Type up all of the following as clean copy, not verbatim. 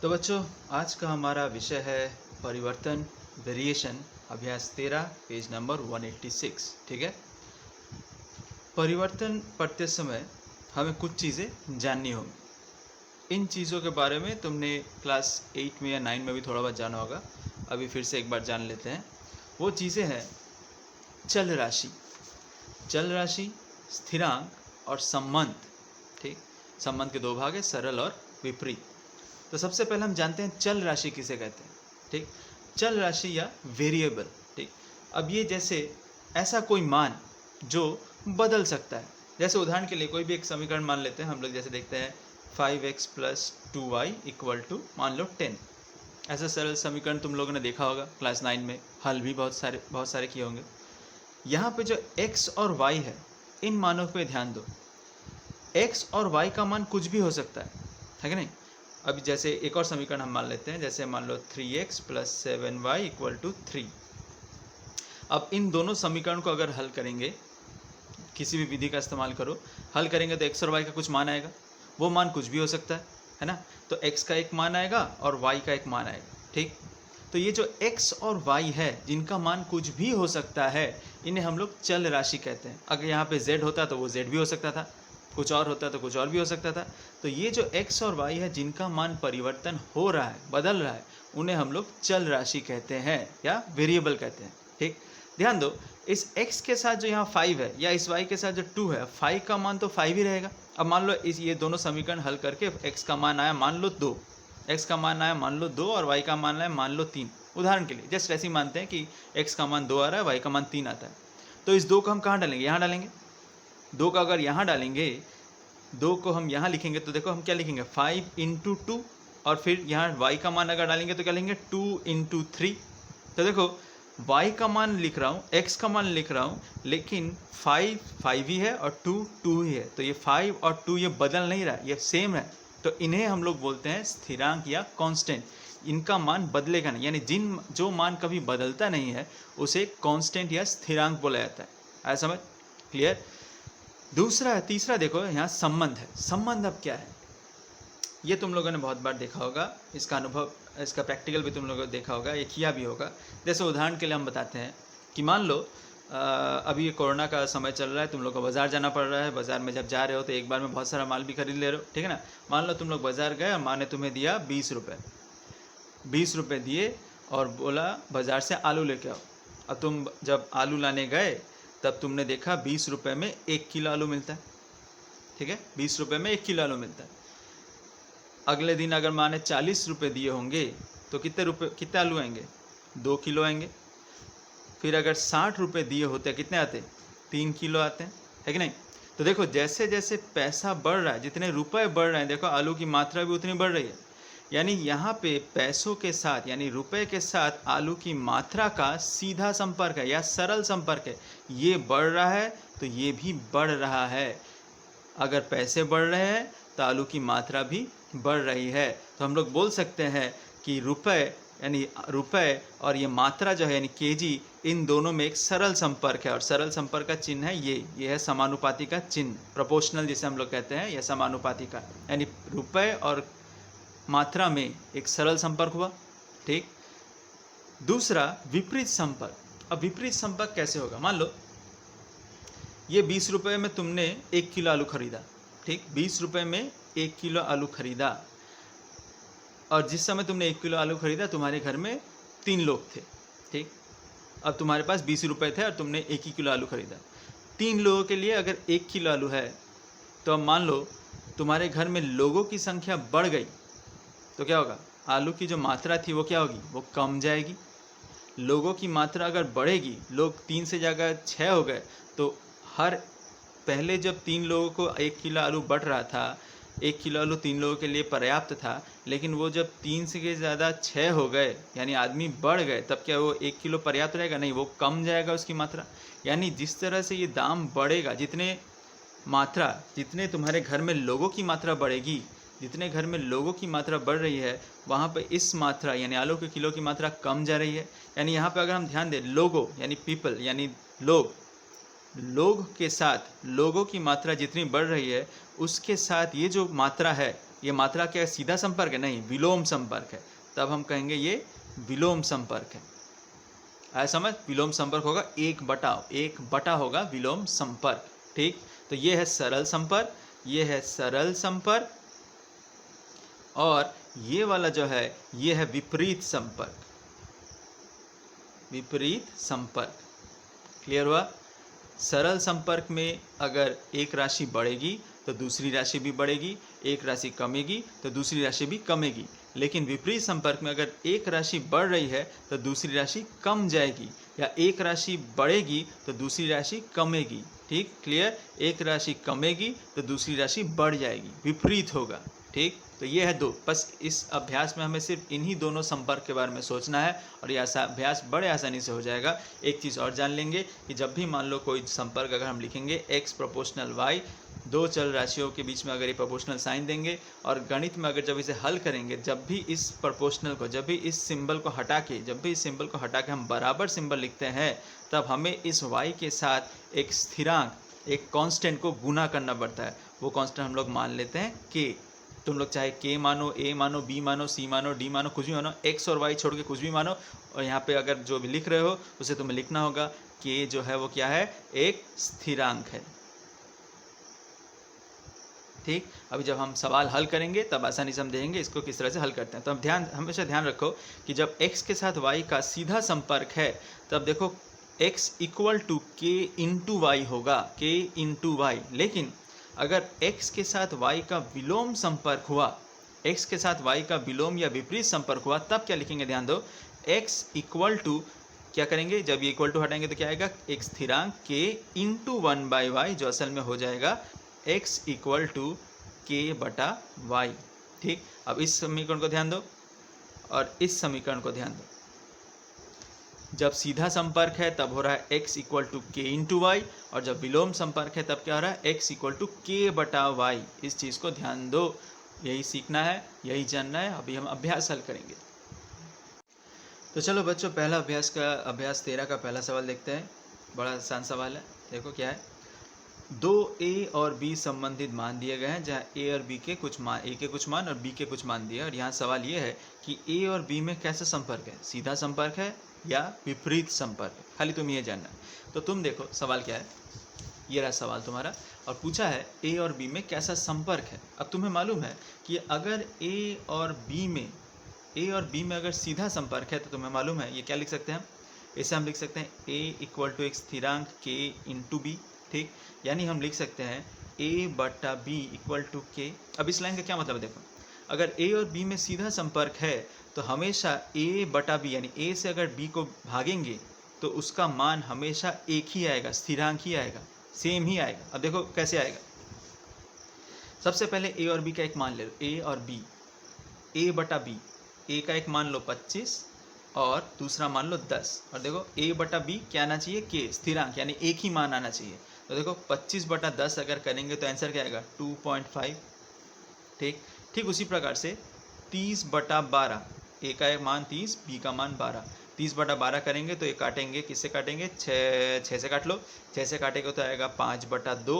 तो बच्चों, आज का हमारा विषय है परिवर्तन, वेरिएशन, अभ्यास 13, पेज नंबर 186। ठीक है। परिवर्तन पढ़ते समय हमें कुछ चीज़ें जाननी होंगी। इन चीज़ों के बारे में तुमने क्लास 8 में या 9 में भी थोड़ा बहुत जाना होगा। अभी फिर से एक बार जान लेते हैं। वो चीज़ें हैं चल राशि, स्थिरांक और संबंध। ठीक। संबंध के दो भाग है, सरल और विपरीत। तो सबसे पहले हम जानते हैं चल राशि किसे कहते हैं। ठीक। चल राशि या वेरिएबल। ठीक। अब ये जैसे ऐसा कोई मान जो बदल सकता है। जैसे उदाहरण के लिए कोई भी एक समीकरण मान लेते हैं हम लोग। जैसे देखते हैं 5x + 2y = मान लो 10। ऐसा सरल समीकरण तुम लोगों ने देखा होगा क्लास 9 में, हल भी बहुत सारे किए होंगे। यहाँ पे जो x और y है, इन मानों पे ध्यान दो। x और y का मान कुछ भी हो सकता है कि नहीं। अभी जैसे एक और समीकरण हम मान लेते हैं। जैसे मान लो 3x + 7y = 3। अब इन दोनों समीकरण को अगर हल करेंगे, किसी भी विधि का इस्तेमाल करो, हल करेंगे तो x और y का कुछ मान आएगा। वो मान कुछ भी हो सकता है ना। तो x का एक मान आएगा और y का एक मान आएगा। ठीक। तो ये जो x और y है, जिनका मान कुछ भी हो सकता है, इन्हें हम लोग चल राशि कहते हैं। अगर यहाँ पे z होता तो वो z भी हो सकता था, कुछ और होता तो कुछ और भी हो सकता था। तो ये जो x और y है, जिनका मान परिवर्तन हो रहा है, बदल रहा है, उन्हें हम लोग चल राशि कहते हैं या वेरिएबल कहते हैं। ठीक। ध्यान दो, इस x के साथ जो यहाँ 5 है या इस y के साथ जो 2 है, 5 का मान तो 5 ही रहेगा। अब मान लो ये दोनों समीकरण हल करके x का मान आया मान लो 2, x का मान आया मान लो 2 और y का मान आया मान लो 3। उदाहरण के लिए जस्ट ऐसे ही मानते हैं कि x का मान 2 आ रहा है, y का मान 3 आता है। तो इस 2 को हम कहाँ डालेंगे? यहाँ डालेंगे। 2 का अगर यहाँ डालेंगे, 2 को हम यहाँ लिखेंगे तो देखो हम क्या लिखेंगे, 5 × 2। और फिर यहाँ y का मान अगर डालेंगे तो क्या लिखेंगे, 2 × 3। तो देखो y का मान लिख रहा हूँ, x का मान लिख रहा हूँ, लेकिन 5 ही है और 2 ही है। तो ये 5 और 2 ये बदल नहीं रहा है, ये सेम है। तो इन्हें हम लोग बोलते हैं स्थिरांक या कांस्टेंट। इनका मान बदलेगा नहीं, यानी जो मान कभी बदलता नहीं है उसे कांस्टेंट या स्थिरांक बोला जाता है। आया समझ? क्लियर? तीसरा देखो, यहाँ संबंध है। संबंध अब क्या है, ये तुम लोगों ने बहुत बार देखा होगा। इसका अनुभव, इसका प्रैक्टिकल भी तुम लोगों ने देखा होगा, ये किया भी होगा। जैसे उदाहरण के लिए हम बताते हैं कि मान लो अभी ये कोरोना का समय चल रहा है, तुम लोग को बाज़ार जाना पड़ रहा है। बाज़ार में जब जा रहे हो तो एक बार में बहुत सारा माल भी खरीद ले रहे हो, ठीक है ना। मान लो तुम लोग बाज़ार गए और माँ ने तुम्हें दिया 20 रुपये। 20 रुपये दिए और बोला बाज़ार से आलू लेके आओ। अब तुम जब आलू लाने गए तब तुमने देखा 20 रुपये में 1 किलो आलू मिलता है। ठीक है, 20 रुपये में 1 किलो आलू मिलता है। अगले दिन अगर माँ ने 40 रुपये दिए होंगे तो कितने आलू आएंगे? 2 किलो आएंगे। फिर अगर 60 रुपये दिए होते कितने आते? 3 किलो आते हैं, है कि नहीं। तो देखो जैसे जैसे पैसा बढ़ रहा है, जितने रुपए बढ़ रहे हैं, देखो आलू की मात्रा भी उतनी बढ़ रही है। यानी यहाँ पे पैसों के साथ यानी रुपए के साथ आलू की मात्रा का सीधा संपर्क है या सरल संपर्क है। ये बढ़ रहा है तो ये भी बढ़ रहा है। अगर पैसे बढ़ रहे हैं तो आलू की मात्रा भी बढ़ रही है। तो हम लोग बोल सकते हैं कि रुपए और ये मात्रा जो है यानी केजी, इन दोनों में एक सरल संपर्क है। और सरल संपर्क का चिन्ह है ये है समानुपाती का चिन्ह, प्रोपोर्शनल जिसे हम लोग कहते हैं, या समानुपाती का। यानी रुपए और मात्रा में एक सरल संपर्क हुआ। ठीक। दूसरा विपरीत संपर्क। अब विपरीत संपर्क कैसे होगा? मान लो ये 20 रुपये में तुमने 1 किलो आलू खरीदा। ठीक, 20 रुपये में 1 किलो आलू खरीदा। और जिस समय तुमने 1 किलो आलू खरीदा, तुम्हारे घर में 3 लोग थे। ठीक, अब तुम्हारे पास 20 रुपये थे और तुमने 1 ही किलो आलू खरीदा। 3 लोगों के लिए अगर 1 किलो आलू है, तो अब मान लो तुम्हारे घर में लोगों की संख्या बढ़ गई, तो क्या होगा? आलू की जो मात्रा थी वो क्या होगी? वो कम जाएगी। लोगों की मात्रा अगर बढ़ेगी, लोग 3 से जाकर 6 हो गए, तो पहले जब 3 लोगों को 1 किलो आलू बढ़ रहा था, 1 किलो आलू 3 लोगों के लिए पर्याप्त था। लेकिन वो जब 3 से के ज़्यादा 6 हो गए, यानी आदमी बढ़ गए, तब क्या वो 1 किलो पर्याप्त रहेगा? नहीं, वो कम जाएगा उसकी मात्रा। यानी जिस तरह से ये दाम बढ़ेगा, जितने तुम्हारे घर में लोगों की मात्रा बढ़ेगी, जितने घर में लोगों की मात्रा बढ़ रही है, वहाँ पर इस मात्रा यानी आलू के किलो की मात्रा कम जा रही है। यानी यहाँ पर अगर हम ध्यान दें, लोगों यानी पीपल यानी लोग के साथ लोगों की मात्रा जितनी बढ़ रही है, उसके साथ ये जो मात्रा है ये मात्रा क्या है, सीधा संपर्क है? नहीं, विलोम संपर्क है, तब हम कहेंगे ये विलोम संपर्क है। आया समझ? विलोम संपर्क होगा एक बटा होगा विलोम संपर्क। ठीक, तो ये है सरल संपर्क, ये है सरल संपर्क, और ये वाला जो है ये है विपरीत संपर्क। विपरीत संपर्क क्लियर हुआ? सरल संपर्क में अगर एक राशि बढ़ेगी तो दूसरी राशि भी बढ़ेगी, एक राशि कमेगी तो दूसरी राशि भी कमेगी। लेकिन विपरीत संपर्क में अगर एक राशि बढ़ रही है तो दूसरी राशि कम जाएगी, या एक राशि बढ़ेगी तो दूसरी राशि कमेगी। ठीक, क्लियर? एक राशि कमेगी तो दूसरी राशि बढ़ जाएगी, विपरीत होगा। ठीक, तो ये है दो। बस इस अभ्यास में हमें सिर्फ इन्हीं दोनों संपर्क के बारे में सोचना है और यह अभ्यास बड़े आसानी से हो जाएगा। एक चीज़ और जान लेंगे कि जब भी मान लो कोई संपर्क अगर हम लिखेंगे x प्रोपोर्शनल y, दो चल राशियों के बीच में अगर ये प्रोपोर्शनल साइन देंगे और गणित में अगर जब इसे हल करेंगे, जब भी इस प्रोपोर्शनल को, जब भी इस सिंबल को हटा के हम बराबर सिंबल लिखते हैं, तब हमें इस y के साथ एक स्थिरांक, एक कांस्टेंट को गुना करना पड़ता है। वो कांस्टेंट हम लोग मान लेते हैं k। तुम लोग चाहे k मानो, a मानो, b मानो, c मानो, d मानो, कुछ भी मानो, x और y छोड़ के कुछ भी मानो। और यहाँ पे अगर जो भी लिख रहे हो उसे तुम्हें लिखना होगा k जो है वो क्या है, एक स्थिरांक है। ठीक, अभी जब हम सवाल हल करेंगे तब आसानी से हम देखेंगे इसको किस तरह से हल करते हैं। तो अब हमेशा ध्यान रखो कि जब x के साथ y का सीधा संपर्क है तब देखो x equal to k into y होगा, k इंटू वाई। लेकिन अगर x के साथ y का विलोम संपर्क हुआ, x के साथ y का विलोम या विपरीत संपर्क हुआ, तब क्या लिखेंगे? ध्यान दो, x इक्वल टू क्या करेंगे, जब ये इक्वल टू हटाएंगे तो क्या आएगा, एक स्थिरांक k इंटू 1/y, जो असल में हो जाएगा x इक्वल टू k बटा y। ठीक, अब इस समीकरण को ध्यान दो और इस समीकरण को ध्यान दो। जब सीधा संपर्क है तब हो रहा है x इक्वल टू के इंटू वाई, और जब विलोम संपर्क है तब क्या हो रहा है, x इक्वल टू के बटा वाई। इस चीज़ को ध्यान दो, यही सीखना है, यही जानना है। अभी हम अभ्यास हल करेंगे। तो चलो बच्चों, पहला अभ्यास 13 का पहला सवाल देखते हैं। बड़ा आसान सवाल है, देखो क्या है। दो a और b संबंधित मान दिए गए हैं, जहाँ a और b के कुछ मान, a के कुछ मान और b के कुछ मान दिए। और यहाँ सवाल ये है कि a और b में कैसा संपर्क है, सीधा संपर्क है या विपरीत संपर्क है, खाली तुम ये जानना है। तो तुम देखो सवाल क्या है, ये रहा सवाल तुम्हारा, और पूछा है a और b में कैसा संपर्क है। अब तुम्हें मालूम है कि अगर a और b में अगर सीधा संपर्क है तो तुम्हें मालूम है ये क्या लिख सकते हैं हम, इसे हम लिख सकते हैं a इक्वल टू एक स्थिरांक k इंटू बी। ठीक, यानी हम लिख सकते हैं a बटा b इक्वल टू k। अब इस लाइन का क्या मतलब है, देखो, अगर a और b में सीधा संपर्क है तो हमेशा a बटा b, यानी a से अगर b को भागेंगे तो उसका मान हमेशा एक ही आएगा, स्थिरांक ही आएगा, सेम ही आएगा। अब देखो कैसे आएगा। सबसे पहले a और b का एक मान ले लो, a और b, a बटा b, a का एक मान लो 25 और दूसरा मान लो 10, और देखो a बटा b क्या आना चाहिए, k, स्थिरांक, यानी एक ही मान आना चाहिए। तो देखो 25 बटा 10 अगर करेंगे तो आंसर क्या आएगा, 2.5। ठीक, उसी प्रकार से 30 बटा 12, a का एक मान 30, b का मान 12, 30 बटा 12 करेंगे तो ये काटेंगे, किससे काटेंगे, 6 से काट लो, 6 से काटेंगे तो आएगा 5 बटा 2,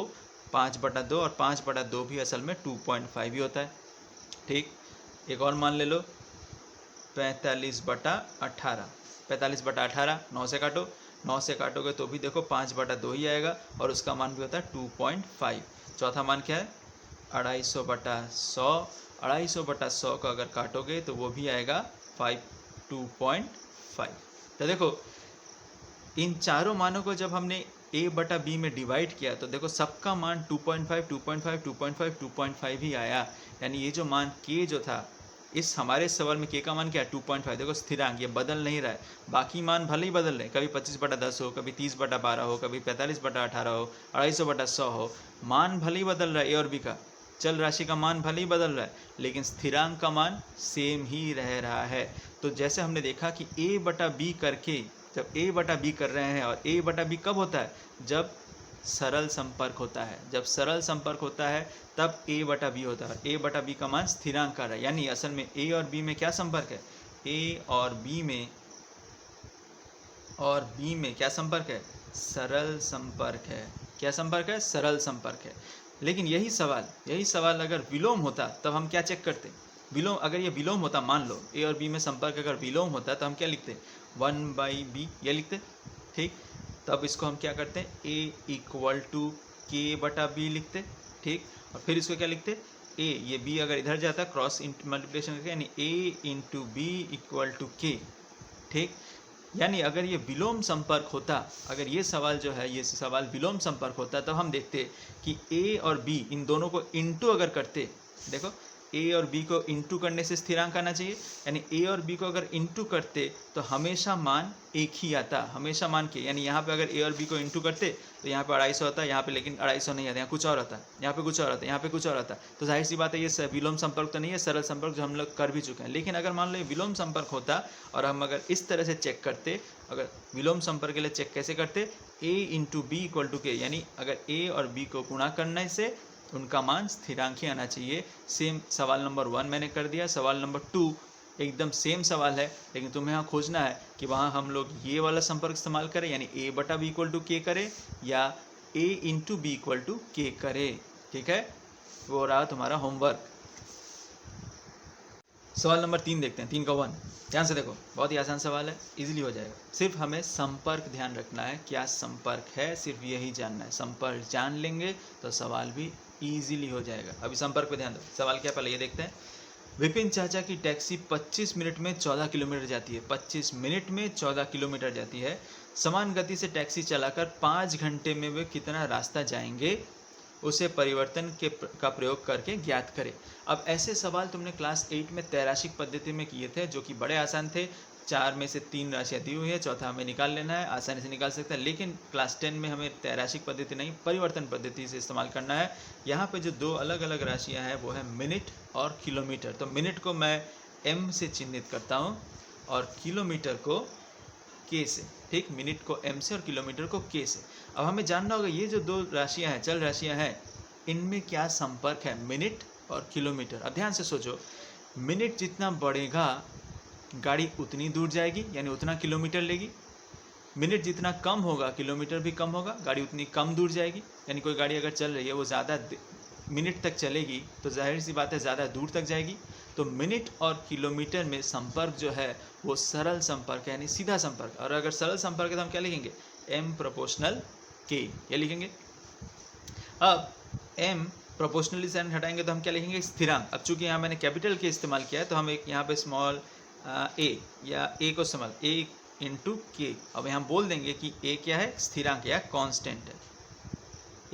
5 बटा 2, और 5 बटा 2 भी असल में 2.5 ही होता है। ठीक, एक और मान ले लो 45 बटा 18, 45 बटा 18, 9 से काटो, 9 से काटोगे तो भी देखो 5 बटा 2 ही आएगा, और उसका मान भी होता है 2.5। चौथा मान क्या है, 250 बटा 100, 250 बटा 100 को अगर काटोगे तो वो भी आएगा 2.5। तो देखो इन चारों मानों को जब हमने a बटा b में डिवाइड किया तो देखो सबका मान 2.5, 2.5, 2.5, 2.5 ही आया। यानी ये जो मान k जो था, इस हमारे सवाल में k का मान क्या है, 2.5। देखो स्थिरांक ये बदल नहीं रहा है, बाकी मान भले ही बदल रहे हैं, कभी 25 बटा 10 हो, कभी 30 बटा 12 हो, कभी 45 बटा 18 हो, 250 बटा 100 हो, मान भले ही बदल रहा है, a और b का चल राशि का मान भले ही बदल रहा है, लेकिन स्थिरांक का मान सेम ही रह रहा है। तो जैसे हमने देखा कि a बटा b करके जब a बटा b कर रहे हैं, और a बटा b कब होता है, जब सरल संपर्क होता है। जब सरल संपर्क होता है तब a बटा b होता है, a बटा b का मान स्थिरांक का रहा है। यानी असल में a और b में क्या संपर्क है, a और b में क्या संपर्क है, सरल संपर्क है। क्या संपर्क है, सरल संपर्क है। लेकिन यही सवाल अगर विलोम होता तब हम क्या चेक करते? विलोम, अगर ये विलोम होता, मान लो ए और बी में संपर्क अगर विलोम होता तो हम क्या लिखते? 1/b ये लिखते, ठीक। तब इसको हम क्या करते हैं? ए इक्वल टू के बटा बी लिखते, ठीक। और फिर इसको क्या लिखते? ए, ये बी अगर इधर जाता क्रॉस मल्टीप्लिकेशन करके, यानी ए इंटू बी इक्वल टू के, ठीक। यानी अगर ये विलोम संपर्क होता, अगर ये सवाल जो है ये सवाल विलोम संपर्क होता, तब हम देखते कि ए और बी इन दोनों को इंटू अगर करते, देखो ए और बी को इंटू करने से स्थिरांक आना चाहिए, यानी ए और बी को अगर इंटू करते तो हमेशा मान एक ही आता, हमेशा मान के, यानी यहाँ पे अगर ए और बी को इंटू करते तो यहाँ पे 250 आता, यहाँ पे लेकिन 250 नहीं आता, यहाँ कुछ और आता, यहाँ पे कुछ और आता, यहाँ पे कुछ और आता। तो जाहिर सी बात है ये विलोम संपर्क तो नहीं है, सरल संपर्क जो हम लोग कर भी चुके हैं। लेकिन अगर मान लो ये विलोम संपर्क होता और हम अगर इस तरह से चेक करते, अगर विलोम संपर्क के लिए चेक कैसे करते? ए इंटू बी इक्वल टू के, यानी अगर ए और बी को गुणा करने से उनका मान स्थिरांक ही आना चाहिए। सेम सवाल नंबर 1 मैंने कर दिया। सवाल नंबर 2 एकदम सेम सवाल है, लेकिन तुम्हें यहाँ खोजना है कि वहाँ हम लोग ये वाला संपर्क इस्तेमाल करें, यानी ए बटा बी इक्वल टू के करें या ए इंटू बी इक्वल टू के करें, ठीक है। वो रहा तुम्हारा होमवर्क। सवाल नंबर 3 देखते हैं, 3 का 1। ध्यान से देखो, बहुत ही आसान सवाल है, इजीली हो जाएगा। सिर्फ हमें संपर्क ध्यान रखना है, क्या संपर्क है, सिर्फ यही जानना है। संपर्क जान लेंगे तो सवाल भी इजीली हो जाएगा। अभी संपर्क पे ध्यान दो। सवाल क्या, पहले ये देखते हैं। विपिन चाचा की टैक्सी 25 मिनट में 14 किलोमीटर जाती है। 25 मिनट में 14 किलोमीटर जाती है। समान गति से टैक्सी चलाकर 5 घंटे में वे कितना रास्ता जाएंगे, उसे परिवर्तन का प्रयोग करके ज्ञात करें। अब ऐसे सवाल तुमने क्लास 8 में त्रैराशिक पद्धति में किए थे, जो कि बड़े आसान थे। 4 में से 3 राशियाँ दी हुई है, चौथा हमें निकाल लेना है, आसानी से निकाल सकते हैं। लेकिन क्लास 10 में हमें त्रैराशिक पद्धति नहीं, परिवर्तन पद्धति से इस्तेमाल करना है। यहाँ पे जो 2 अलग अलग राशियाँ हैं वो है मिनट और किलोमीटर। तो मिनट को मैं m से चिन्हित करता हूँ और किलोमीटर को k से, ठीक। मिनट को m से और किलोमीटर को k से। अब हमें जानना होगा ये जो 2 राशियाँ हैं, चल राशियाँ हैं, इनमें क्या संपर्क है, मिनट और किलोमीटर। अब ध्यान से सोचो, मिनट जितना बढ़ेगा गाड़ी उतनी दूर जाएगी, यानी उतना किलोमीटर लेगी। मिनट जितना कम होगा किलोमीटर भी कम होगा, गाड़ी उतनी कम दूर जाएगी। यानी कोई गाड़ी अगर चल रही है वो ज़्यादा मिनट तक चलेगी तो जाहिर सी बात है ज़्यादा दूर तक जाएगी। तो मिनट और किलोमीटर में संपर्क जो है वो सरल संपर्क है, यानी सीधा संपर्क। और अगर सरल संपर्क है तो हम क्या लिखेंगे? m प्रोपोर्शनल k, ये लिखेंगे। अब m प्रोपोर्शनली साइन हटाएंगे तो हम क्या लिखेंगे? स्थिरांक। अब चूंकि यहाँ मैंने कैपिटल के इस्तेमाल किया है तो हम एक यहाँ पे स्मॉल a या a को इस्तेमाल a इंटू के। अब यहाँ बोल देंगे कि a क्या है? स्थिरांक या कांस्टेंट है।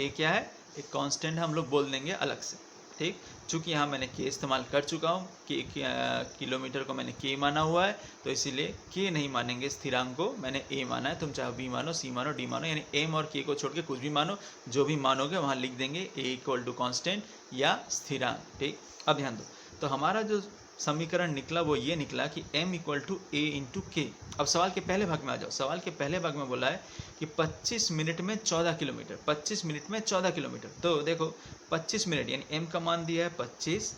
a क्या है? एक कांस्टेंट हम लोग बोल देंगे अलग से, ठीक। चूंकि यहाँ मैंने k इस्तेमाल कर चुका हूँ, किलोमीटर को मैंने k माना हुआ है, तो इसीलिए k नहीं मानेंगे, स्थिरांक को मैंने a माना है। तुम चाहे b मानो, c मानो, d मानो, यानी m और k को छोड़ के कुछ भी मानो, जो भी मानोगे वहाँ लिख देंगे a इक्वल टू कांस्टेंट या स्थिरांक, ठीक। अब ध्यान दो, तो हमारा जो समीकरण निकला वो ये निकला कि m equal to a into k. अब सवाल के पहले भाग में आ जाओ। सवाल के पहले भाग में बोला है कि 25 मिनट में 14 किलोमीटर, 25 मिनट में 14 किलोमीटर। तो देखो 25 मिनट यानी m का मान दिया है 25,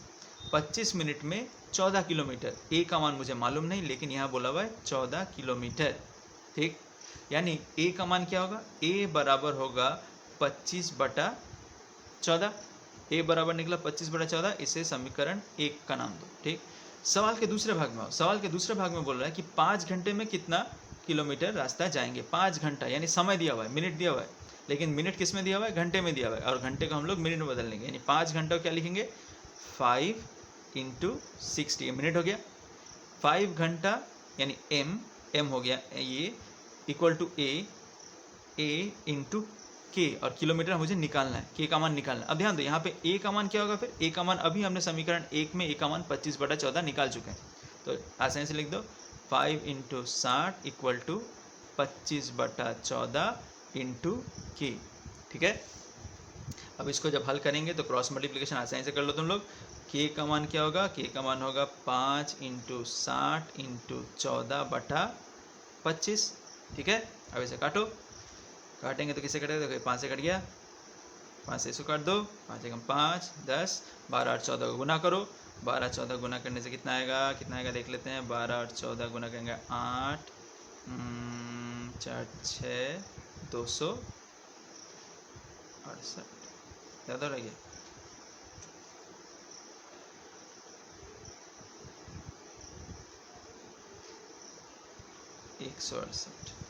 25 मिनट में 14 किलोमीटर। a का मान मुझे मालूम नहीं, लेकिन यहाँ बोला हुआ है 14 किलोमीटर, ठीक। यानी a का मान क्या होगा? a बराबर होगा 25/14। a बराबर निकला 25/14, इसे समीकरण 1 का नाम दो, ठीक। सवाल के दूसरे भाग में आओ। सवाल के दूसरे भाग में बोल रहा है कि 5 घंटे में कितना किलोमीटर रास्ता जाएंगे। 5 घंटा यानी समय दिया हुआ है, मिनट दिया हुआ है, लेकिन मिनट किस में दिया हुआ है? घंटे में दिया हुआ है, और घंटे को हम लोग मिनट में बदल लेंगे। यानी 5 घंटा को क्या लिखेंगे? 5 इंटू 60, मिनट हो गया। 5 घंटा यानी m हो गया ये, equal to a into k, और किलोमीटर मुझे निकालना है, k का मान निकालना है। अब ध्यान दो, यहाँ पे a का मान क्या होगा? फिर a का मान अभी हमने समीकरण 1 में a का मान 25/14 निकाल चुके हैं, तो आसानी से लिख दो 5 into 60 equal to 25/14 into k, ठीक है। अब इसको जब हल करेंगे तो क्रॉस मल्टीप्लिकेशन आसानी से कर लो तुम लोग। k का मान क्या होगा? k का मान होगा 5 इंटू 60 इंटू 14/25, ठीक है। अब इसे काटो, काटेंगे तो किसे कटेगा? देखो 5 से कट गया, 5 से इसको काट दो, 5 एकम 5, 10, 12 और 14 को गुना करो। 12 14 गुना करने से कितना आएगा? देख लेते हैं। 12 और 14 गुना करेंगे 8, 4 6 268, याद हो रहा है? 168।